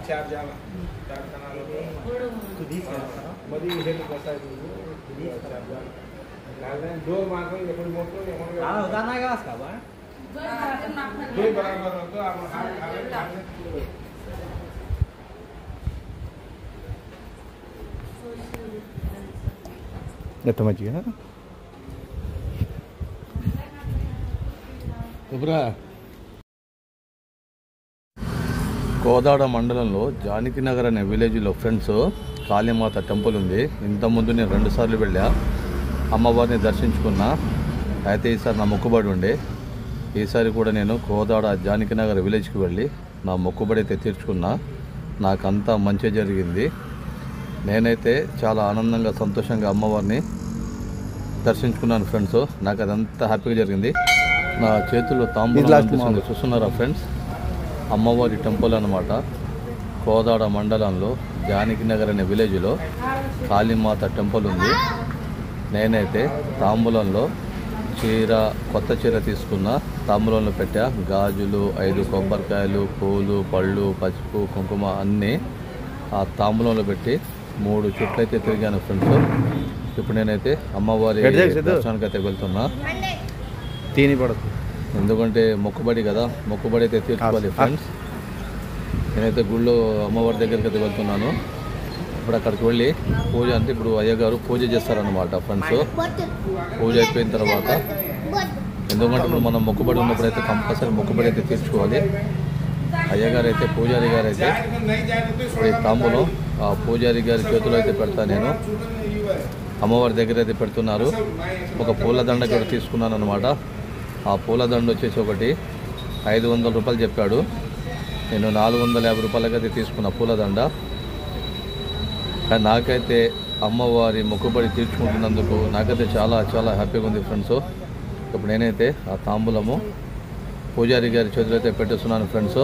चार जाला चार कनाल मधी हे कसा डोर मारको एपडी मोटो एपडी उदाना गास का बा दो बराबर होतो आपण हात ఎంత మంచిగా కోదాడ మండలంలో జానకినగర్ అనే విలేజ్లో ఫ్రెండ్స్ కాళీమాత టెంపుల్ ఉంది. ఇంతకుముందు నేను 2 సార్లు వెళ్ళా, అమ్మవారిని దర్శించుకున్నా. అయితే ఈసారి నా మొక్కుబడి ఉండే. ఈసారి కూడా నేను కోదాడ జానకినగర్ విలేజ్కి వెళ్ళి నా మొక్కుబడి అయితే తీర్చుకున్నా. నాకంతా మంచి జరిగింది. నేనైతే చాలా ఆనందంగా సంతోషంగా అమ్మవారిని దర్శించుకున్నాను ఫ్రెండ్స్. నాకు అదంతా హ్యాపీగా జరిగింది. నా చేతుల్లో తాంబూలం చూస్తున్నారా ఫ్రెండ్స్, అమ్మవారి టెంపుల్ అన్నమాట. కోదాడ మండలంలో జానకినగర్ అనే విలేజ్లో కాళీమాత టెంపుల్ ఉంది. నేనైతే తాంబూలంలో కొత్త చీర తీసుకున్న, తాంబూలంలో పెట్టా. గాజులు, 5 కొబ్బరికాయలు, పూలు, పళ్ళు, పసుపు, కుంకుమ అన్నీ ఆ తాంబూలంలో పెట్టి 3 చుట్లు అయితే తిరిగాను ఫ్రెండ్స్. ఇప్పుడు నేనైతే అమ్మవారి దర్శనానికి అయితే వెళ్తున్నా. ఎందుకంటే మొక్కుబడి కదా, మొక్కుబడి అయితే తీర్చుకోవాలి ఫ్రెండ్స్. నేనైతే గుళ్ళో అమ్మవారి దగ్గరికి అయితే వెళ్తున్నాను. ఇప్పుడు అక్కడికి వెళ్ళి పూజ అంటే ఇప్పుడు అయ్యగారు పూజ చేస్తారన్నమాట ఫ్రెండ్స్. పూజ అయిపోయిన తర్వాత, ఎందుకంటే ఇప్పుడు మనం మొక్కుబడి ఉన్నప్పుడు అయితే కంపల్సరీ మొక్కుబడి అయితే తీర్చుకోవాలి. అయ్యగారు అయితే పూజారి గారు అయితే ఇప్పుడు తాంబూలం ఆ పూజారి గారి చేతిలో అయితే పెడతా. నేను అమ్మవారి దగ్గర అయితే పెడుతున్నారు. ఒక పూలదండ కూడా తీసుకున్నాను అనమాట. ఆ పూలదండ వచ్చేసి ఒకటి 500 రూపాయలు చెప్పాడు. నేను 450 రూపాయలకి అయితే తీసుకున్న పూలదండ. కానీ నాకైతే అమ్మవారి మొక్కుబడి తీర్చుకుంటున్నందుకు నాకైతే చాలా చాలా హ్యాపీగా ఉంది ఫ్రెండ్స్. ఇప్పుడు నేనైతే ఆ తాంబూలము పూజారి గారి చేతిలో అయితే పెట్టేస్తున్నాను ఫ్రెండ్స్.